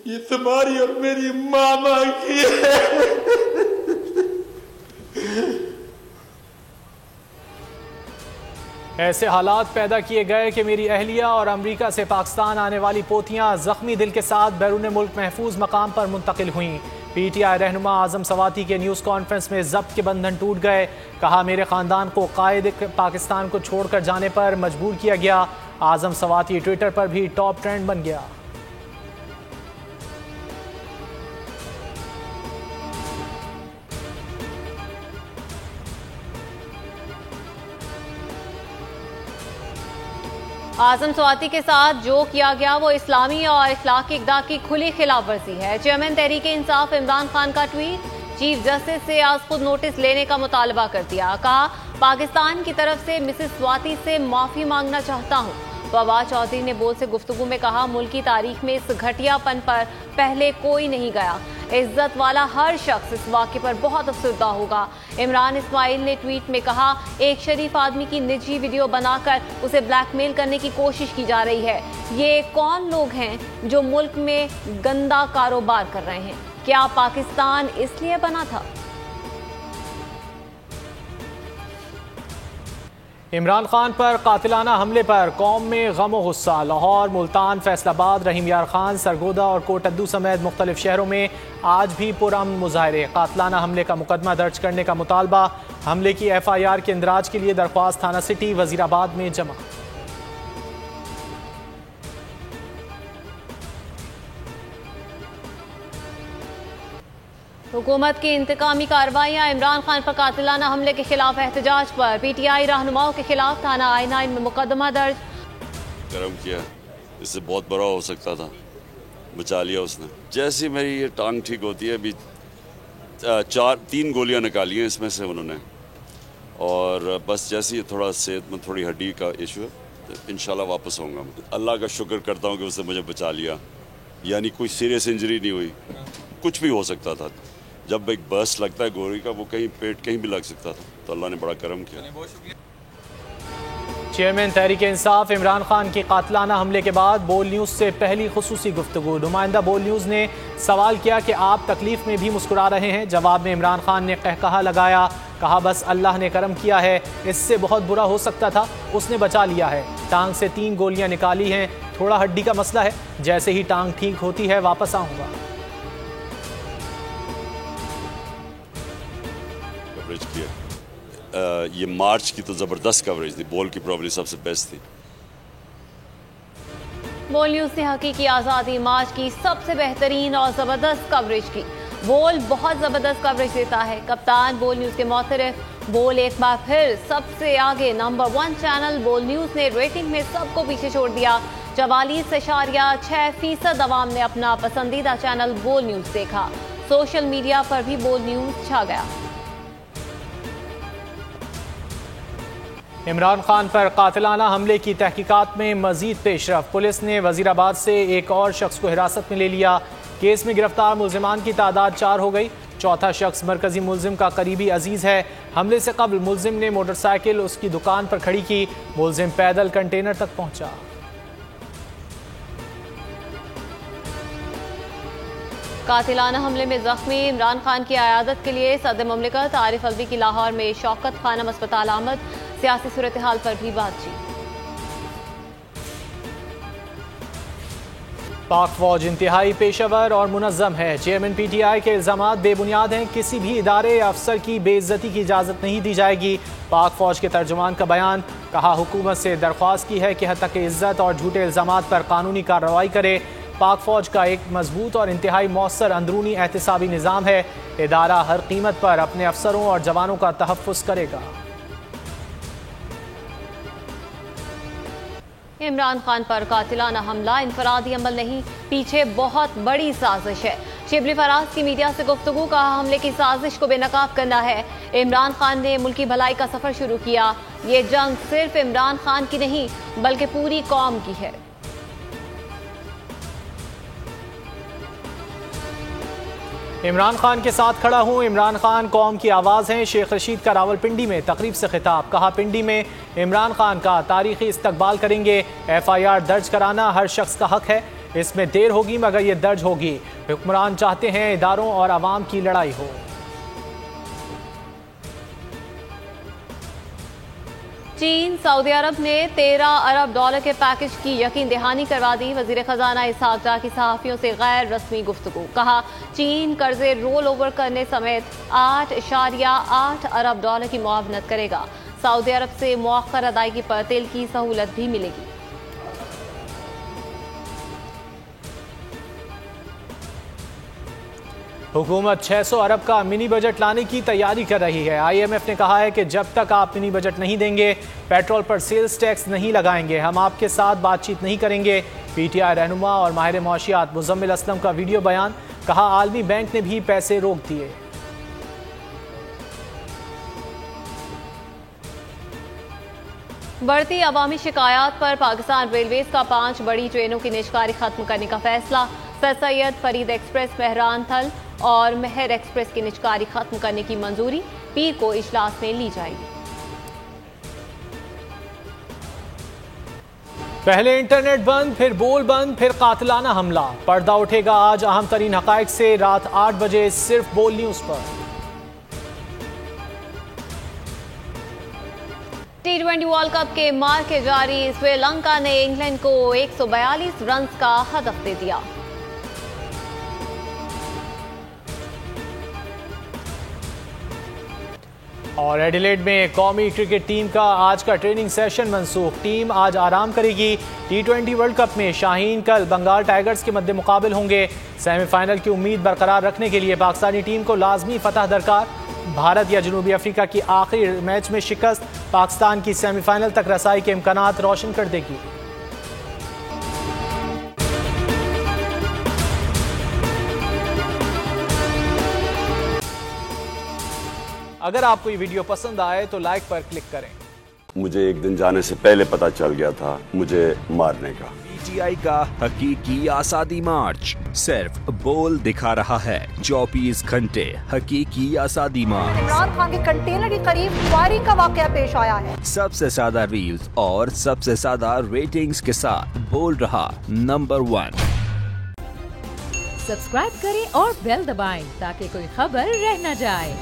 ये तुम्हारी और मेरी मामा की है। ऐसे हालात पैदा किए गए कि मेरी अहलिया और अमेरिका से पाकिस्तान आने वाली पोतियां जख्मी दिल के साथ बैरून मुल्क महफूज मकाम पर मुंतकिल हुईं। PTI रहनुमा आजम सवाती के न्यूज़ कॉन्फ्रेंस में जब्त के बंधन टूट गए। कहा, मेरे ख़ानदान को कायद पाकिस्तान को छोड़कर जाने पर मजबूर किया गया। आजम सवाती ट्विटर पर भी टॉप ट्रेंड बन गया। आजम सवाती के साथ जो किया गया वो इस्लामी और इखलाकी इक़दार की खुली खिलाफ वर्जी है। चेयरमैन तहरीक इंसाफ इमरान खान का ट्वीट, चीफ जस्टिस से आज खुद नोटिस लेने का मुतालबा कर दिया। कहा, पाकिस्तान की तरफ से मिसेस स्वाति से माफी मांगना चाहता हूँ। फवाद चौधरी ने बोल से गुफ्तगू में कहा, मुल्क की तारीख में इस घटियापन पर पहले कोई नहीं गया। इज्जत वाला हर शख्स इस वाक़े पर बहुत अफसरदा होगा। इमरान इस्माइल ने ट्वीट में कहा, एक शरीफ आदमी की निजी वीडियो बनाकर उसे ब्लैकमेल करने की कोशिश की जा रही है। ये कौन लोग हैं जो मुल्क में गंदा कारोबार कर रहे हैं? क्या पाकिस्तान इसलिए बना था? इमरान खान पर कातिलाना हमले पर कौम में गम व गुस्सा। लाहौर, मुल्तान, फैसलाबाद, रहीम यार खान, सरगोदा और कोटद्दू समेत मुख्तलिफ शहरों में आज भी पुरअमन मुजाहरे। कातिलाना हमले का मुकदमा दर्ज करने का मुतालबा। हमले की FIR के इंदराज के लिए दरख्वास्त थाना सिटी वजीराबाद में जमा। हुकूमत की इंतकामी कार्रवाइयां। इमरान खान पर कातिलाना हमले के खिलाफ एहतजाज पर PTI रहनुमाओं के खिलाफ थाना I9 में मुकदमा दर्ज। कर्म किया, इससे बहुत बड़ा हो सकता था, बचा लिया उसने। जैसी मेरी ये टांग ठीक होती है, अभी 3 गोलियां निकाली हैं इसमें से उन्होंने, और बस जैसे ही थोड़ा सेहत में थोड़ी हड्डी का इशू है, तो इंशाल्लाह वापस आऊँगा। अल्लाह का शुक्र करता हूँ कि उसने मुझे बचा लिया, यानी कोई सीरियस इंजरी नहीं हुई। कुछ भी हो सकता था, जब एक बर्स्ट लगता है गोली का, वो कहीं पेट कहीं भी लग सकता था, तो अल्लाह ने बड़ा करम किया। चेयरमैन तहरीक इंसाफ इमरान खान के कातिलाना हमले के बाद बोल न्यूज़ से पहली खुसूसी गुफ्तगू। नुमाइंदा बोल न्यूज़ ने सवाल किया कि आप तकलीफ में भी मुस्कुरा रहे हैं। जवाब में इमरान खान ने कहकहा लगाया। कहा, बस अल्लाह ने करम किया है, इससे बहुत बुरा हो सकता था, उसने बचा लिया है। टांग से 3 गोलियां निकाली हैं, थोड़ा हड्डी का मसला है, जैसे ही टांग ठीक होती है वापस आऊँगा। कवरेज किया, ये मार्च की तो ज़बरदस्त कवरेज थी, बोल की प्रॉब्लम सबसे बेस्ट थी। बोल न्यूज़ ने हकीकी आज़ादी मार्च की सबसे बेहतरीन और ज़बरदस्त कवरेज की। बोल बहुत ज़बरदस्त कवरेज देता है। कप्तान बोल न्यूज़ के मोहतरफ बोल एक बार फिर सबसे आगे। नंबर 1 चैनल बोल न्यूज़ ने रेटिंग में सबको पीछे छोड़ दिया। 44.6% अवाम ने अपना पसंदीदा चैनल बोल न्यूज़ देखा। सोशल मीडिया पर भी बोल न्यूज़ छा गया। इमरान खान पर कातिलाना हमले की तहकीकात में मजीद पेशरफ। पुलिस ने वजीराबाद से एक और शख्स को हिरासत में ले लिया। केस में गिरफ्तार मुल्जिमान की तादाद 4 हो गई। चौथा शख्स मरकजी मुल्जिम का करीबी अजीज है। हमले से कबल मुल्जिम ने मोटरसाइकिल उसकी दुकान पर खड़ी की। मुल्जिम पैदल कंटेनर तक पहुंचा। कातिलाना हमले में जख्मी इमरान खान की अयादत के लिए सदर मुमलिकत आरिफ अलवी की लाहौर में शौकत खानम अस्पताल आमद। सियासी सूरत हाल पर भी बातचीत। पाक फौज इंतहाई पेशावर और मुनज़्ज़म है। चेयरमैन PTI के इल्ज़ामात बेबुनियाद हैं। किसी भी इदारे या अफसर की बेइज्जती की इजाज़त नहीं दी जाएगी। पाक फौज के तर्जुमान का बयान। कहा, हुकूमत से दरख्वास्त की है कि हत्तक इज़्ज़त और झूठे इल्ज़ामात पर कानूनी कार्रवाई करे। पाक फौज का एक मजबूत और इंतहाई मौसर अंदरूनी एहतिसाबी निज़ाम है। इदारा हर कीमत पर अपने अफसरों और जवानों का तहफ़्फ़ुज़ करेगा। इमरान खान पर कातिलाना हमला इनफरादी अमल नहीं, पीछे बहुत बड़ी साजिश है। शिबली फराज की मीडिया से गुफ्तगू। कहा, हमले की साजिश को बेनकाब करना है। इमरान खान ने मुल्की भलाई का सफर शुरू किया। ये जंग सिर्फ इमरान खान की नहीं बल्कि पूरी कौम की है। इमरान खान के साथ खड़ा हूं, इमरान खान कौम की आवाज़ हैं। शेख रशीद का रावलपिंडी में तकरीब से खिताब, कहा पिंडी में इमरान खान का तारीखी इस्तकबाल करेंगे। FIR दर्ज कराना हर शख्स का हक है, इसमें देर होगी मगर ये दर्ज होगी। हुक्मरान चाहते हैं इदारों और आवाम की लड़ाई हो। चीन सऊदी अरब ने 13 अरब डॉलर के पैकेज की यकीन दहानी करवा दी। वजीर खजाना इसहाक डार की सहाफियों से गैर रस्मी गुफ्तगू, कहा चीन कर्जे रोल ओवर करने समेत 8.8 अरब डॉलर की मुआवनत करेगा। सऊदी अरब से मौखर अदायगी पर तेल की सहूलत भी मिलेगी। हुकूमत 600 अरब का मिनी बजट लाने की तैयारी कर रही है। IMF ने कहा है कि जब तक आप मिनी बजट नहीं देंगे, पेट्रोल पर सेल्स टैक्स नहीं लगाएंगे, हम आपके साथ बातचीत नहीं करेंगे। PTI रहनुमा और माहिर मौशियात मुजम्मिल असलम का वीडियो बयान, कहा आलमी बैंक ने भी पैसे रोक दिए। बढ़ती अवामी शिकायत पर पाकिस्तान रेलवेज का 5 बड़ी ट्रेनों की निजकारी खत्म करने का फैसला। सर सैयद फरीद एक्सप्रेस, मेहरान थल और मेहर एक्सप्रेस की निजकारी खत्म करने की मंजूरी पीर को इजलास में ली जाएगी। पहले इंटरनेट बंद, फिर बोल बंद, फिर कातिलाना हमला। पर्दा उठेगा आज अहम तरीन हकायक से रात 8 बजे सिर्फ बोल न्यूज पर। T20 वर्ल्ड कप के मार्के जारी, श्रीलंका ने इंग्लैंड को 142 रन का हदफ दे दिया। और एडिलेड में कौमी क्रिकेट टीम का आज का ट्रेनिंग सेशन मनसूख, टीम आज आराम करेगी। T20 वर्ल्ड कप में शाहीन कल बंगाल टाइगर्स के मद्दे मुकाबिल होंगे। सेमीफाइनल की उम्मीद बरकरार रखने के लिए पाकिस्तानी टीम को लाजमी फतह दरकार। भारत या जनूबी अफ्रीका की आखिरी मैच में शिकस्त पाकिस्तान की सेमीफाइनल तक रसाई के इम्कानात रोशन कर देगी। अगर आपको ये वीडियो पसंद आए तो लाइक पर क्लिक करें। मुझे एक दिन जाने से पहले पता चल गया था मुझे मारने का। PTI का हकीकी आज़ादी मार्च सिर्फ बोल दिखा रहा है। 24 घंटे हकीकी आज़ादी मार्च। इमरान खान के कंटेनर के करीब फायरिंग का वाकया पेश आया है। सबसे ज्यादा रील्स और सबसे ज्यादा रेटिंग्स के साथ बोल रहा नंबर 1। सब्सक्राइब करें और बेल दबाएं ताकि कोई खबर रह न जाए।